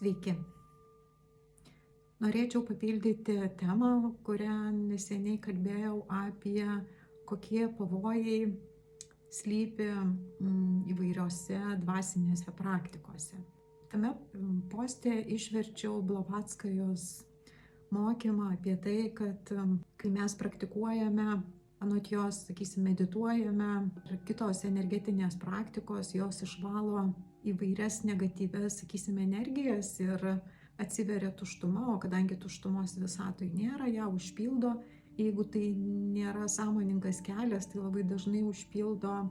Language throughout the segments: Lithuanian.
Sveiki. Norėčiau papildyti temą, kurią neseniai kalbėjau apie kokie pavojai slypi įvairiose dvasinėse praktikose. Tame poste išverčiau Blavatskajos mokymą apie tai, kad kai mes praktikuojame, anot jos, medituojame ir kitos energetinės praktikos, jos išvalo įvairias negatyves, energijas ir atsiveria tuštuma, o kadangi tuštumos visatoj nėra, ją užpildo. Jeigu tai nėra sąmoningas kelias, tai labai dažnai užpildo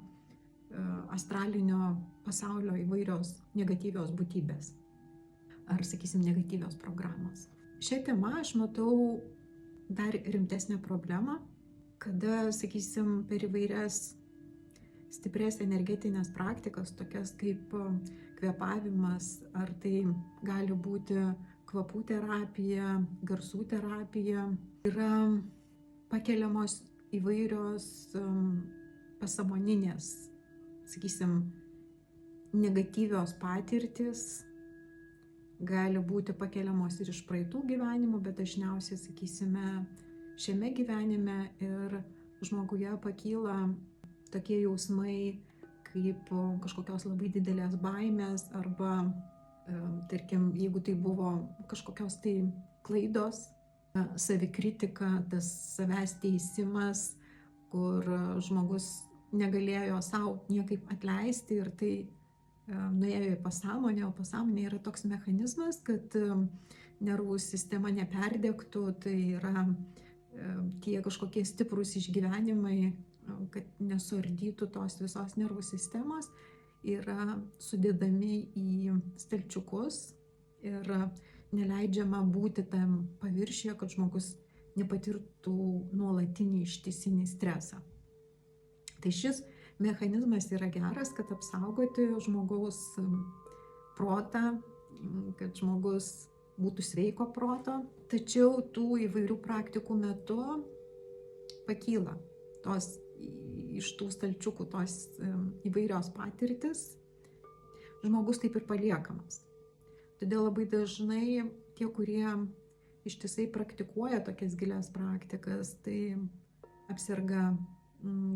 astralinio pasaulio įvairios negatyvios būtybės ar, negatyvios programos. Šią temą aš matau dar rimtesnę problemą, kada, per įvairias stiprias energetinės praktikas, tokias kaip kvėpavimas, ar tai gali būti kvapų terapija, garsų terapija, yra pakeliamos įvairios pasąmoninės, negatyvios patirtis, gali būti pakeliamos ir iš praeitų gyvenimų, bet dažniausiai, šiame gyvenime ir žmoguje pakyla tokie jausmai kaip kažkokios labai didelės baimės arba, tarkim, jeigu tai buvo kažkokios tai klaidos, savikritika, tas savęs teisimas, kur žmogus negalėjo savo niekaip atleisti ir tai nuėjo į pasąmonę, o pasąmonė yra toks mechanizmas, kad nervų sistema neperdegtų, tai yra tie kažkokie stiprūs išgyvenimai, kad nesuardytų tos visos nervų sistemos, yra sudedami į stalčiukus ir neleidžiama būti tam paviršiuje, kad žmogus nepatirtų nuolatinį ištisinį stresą. Tai šis mechanizmas yra geras, kad apsaugoti žmogaus protą, kad žmogus būtų sveiko proto, tačiau tų įvairių praktikų metu pakyla tos iš tų stalčiukų tos įvairios patirtis, žmogus taip ir paliekamas. Todėl labai dažnai tie, kurie ištisai praktikuoja tokias gilias praktikas, tai apserga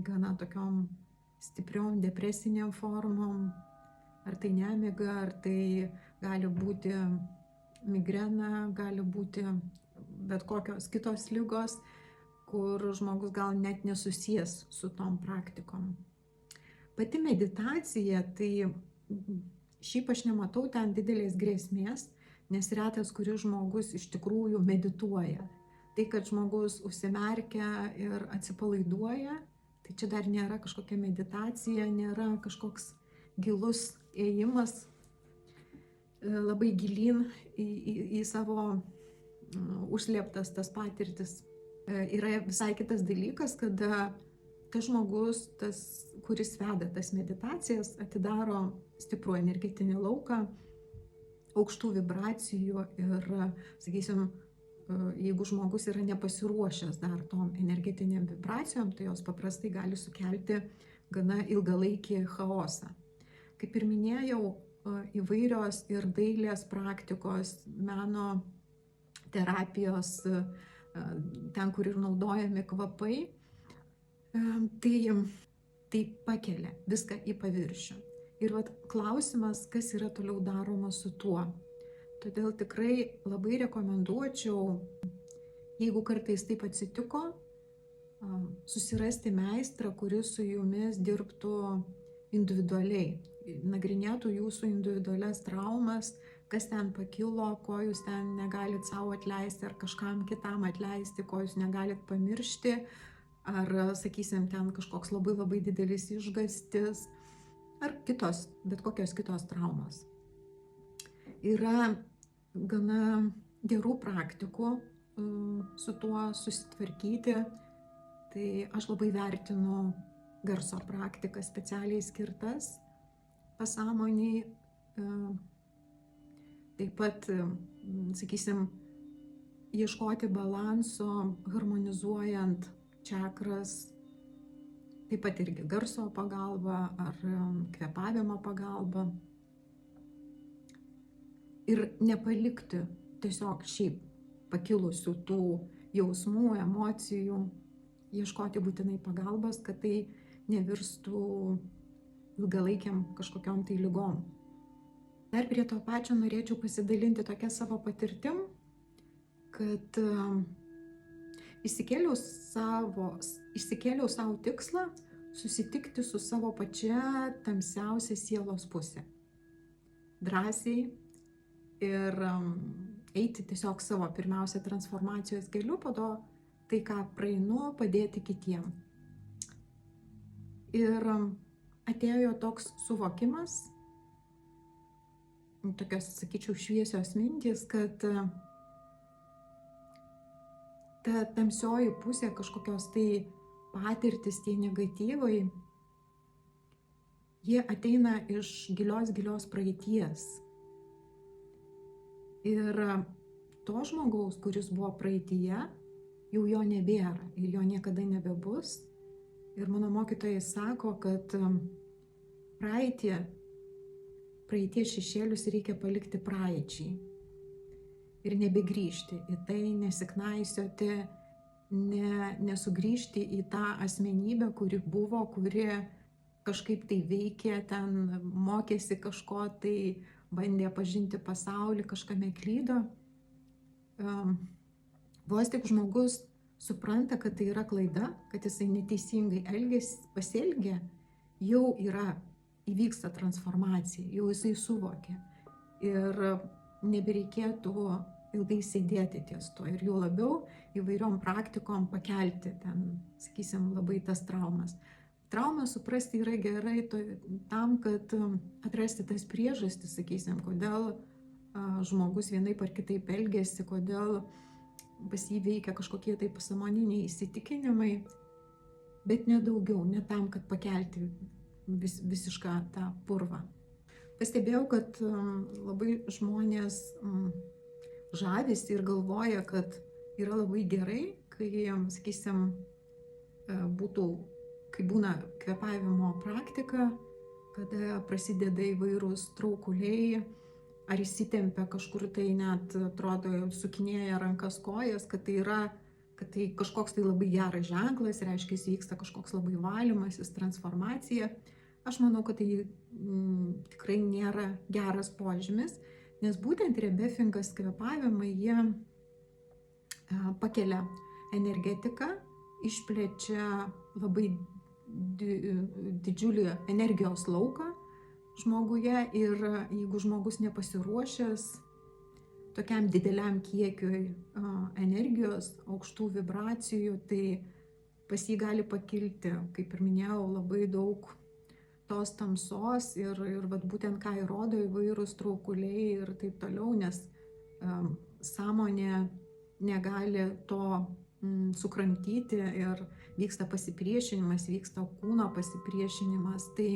gana tokiom stipriom depresiniam formom, ar tai nemiga, ar tai gali būti migrena, gali būti bet kokios kitos ligos, kur žmogus gal net nesusijęs su tom praktikom. Pati meditacija, tai šiaip aš nematau ten didelės grėsmės, nes retas, kuris žmogus iš tikrųjų medituoja. Tai, kad žmogus užsimerkia ir atsipalaiduoja, tai čia dar nėra kažkokia meditacija, nėra kažkoks gilus ėjimas labai gilyn į savo užslėptas tas patirtis. Yra visai kitas dalykas, kada tas žmogus, kuris veda tas meditacijas, atidaro stiprų energetinį lauką, aukštų vibracijų ir, jeigu žmogus yra nepasiruošęs dar tom energetiniam vibracijom, tai jos paprastai gali sukelti gana ilgalaikį chaosą. Kaip ir minėjau, įvairios ir dailės praktikos, meno terapijos, ten, kur ir naudojami kvapai, tai pakelia viską į paviršių. Ir klausimas, kas yra toliau daroma su tuo. Todėl tikrai labai rekomenduočiau, jeigu kartais taip atsitiko, susirasti meistrą, kuris su jumis dirbtų individualiai, nagrinėtų jūsų individualias traumas, kas ten pakilo, ko jūs ten negalit savo atleisti, ar kažkam kitam atleisti, ko jūs negalit pamiršti, ar, ten kažkoks labai didelis išgąstis, ar kitos, bet kokios kitos traumos. Yra gana gerų praktikų su tuo susitvarkyti, tai aš labai vertinu garso praktikas specialiai skirtas pasąmoniai. Taip pat, ieškoti balanso, harmonizuojant čakras, taip pat irgi garso pagalba ar kvėpavimo pagalba. ir nepalikti tiesiog šiaip pakilusių tų jausmų, emocijų, ieškoti būtinai pagalbos, kad tai nevirstų ilgalaikiam kažkokiom tai ligom. Dar prie to pačio norėčiau pasidalinti tokia savo patirtim, kad išsikėliau savo tikslą susitikti su savo pačia tamsiausia sielos pusė. Drąsiai ir eiti tiesiog savo pirmiausia transformacijos keliu, po to tai, ką praeinu, padėti kitiem. Ir atėjo toks suvokimas, tokios, sakyčiau, šviesios mintys, kad ta tamsioji pusė, kažkokios tai patirtis, tie negatyvai, jie ateina iš gilios praeities. Ir to žmogaus, kuris buvo praeityje, jau jo nebėra ir jo niekada nebebus. Ir mano mokytojai sako, kad praeities šešėlius reikia palikti praeičiai ir nebegrįžti į tai, nesiknaisioti, nesugrįžti į tą asmenybę, kuri buvo, kuri kažkaip tai veikė, ten mokėsi kažko, tai bandė pažinti pasaulį, kažkame klydo. Vos tik žmogus supranta, kad tai yra klaida, kad jisai neteisingai pasielgia, jau įvyksta transformacija, jau jisai suvokia. Ir nebereikėtų ilgai sėdėti ties to ir jau labiau įvairiom praktikom pakelti ten, sakysim, labai tas traumas. Traumą suprasti yra gerai tam, kad atrasti tas priežastis, sakysim, kodėl žmogus vienaip ar kitaip elgėsi, kodėl pas jį veikia kažkokie tai pasąmoniniai įsitikinimai, bet ne daugiau, ne tam, kad pakelti visišką tą purvą. Pastebėjau, kad labai žmonės žavisi ir galvoja, kad yra labai gerai, kai, sakysim, kai būna kvėpavimo praktika, kada prasideda įvairūs traukuliai, ar įsitempia kažkur tai net, atrodo, sukinėja rankas kojas, kad tai kažkoks tai labai geras ženklas, reiškia, vyksta kažkoks labai valymasis, transformacija. Aš manau, kad tai tikrai nėra geras požymis, nes būtent rebefingas kvėpavimai, jie pakelia energetiką, išplečia labai didžiulį energijos lauką žmoguje ir jeigu žmogus nepasiruošęs tokiam dideliam kiekiui energijos, aukštų vibracijų, tai pas jį gali pakilti, kaip ir minėjau, labai daug tos tamsos ir vat būtent ką įrodo įvairūs traukuliai ir taip toliau, nes sąmonė negali to sukramtyti ir vyksta pasipriešinimas, vyksta kūno pasipriešinimas. Tai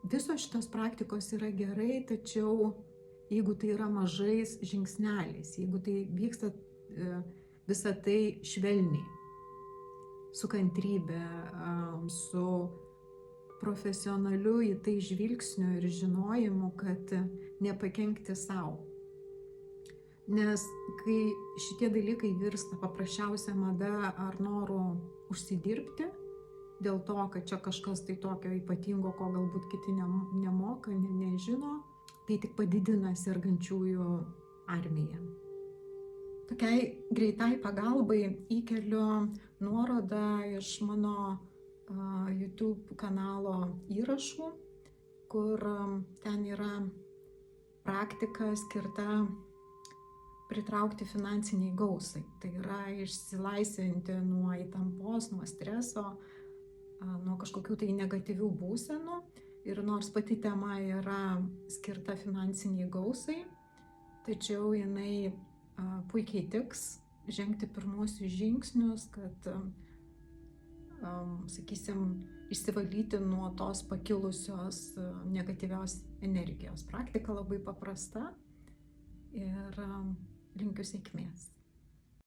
visos šitos praktikos yra gerai, tačiau jeigu tai yra mažais žingsneliais, jeigu tai vyksta visą tai švelniai, su kantrybe, su profesionaliu į tai žvilgsniu ir žinojimu, kad nepakenkti savo. Nes kai šitie dalykai virsta paprasčiausia mada ar noru užsidirbti, dėl to, kad čia kažkas tai tokio ypatingo, ko galbūt kiti nemoka, nežino, tai tik padidina sergančiųjų armiją. Tokiai greitai pagalbai įkeliu nuorodą iš mano YouTube kanalo įrašų, kur ten yra praktika skirta pritraukti finansiniai gausai. Tai yra išsilaisvinti nuo įtampos, nuo streso, nuo kažkokių tai negatyvių būsenų. Ir nors pati tema yra skirta finansiniai gausai, tačiau jinai puikiai tiks žengti pirmuosius žingsnius, kad, sakysim, išsivalyti nuo tos pakilusios negatyvios energijos. Praktika labai paprasta ir linkiu sėkmės.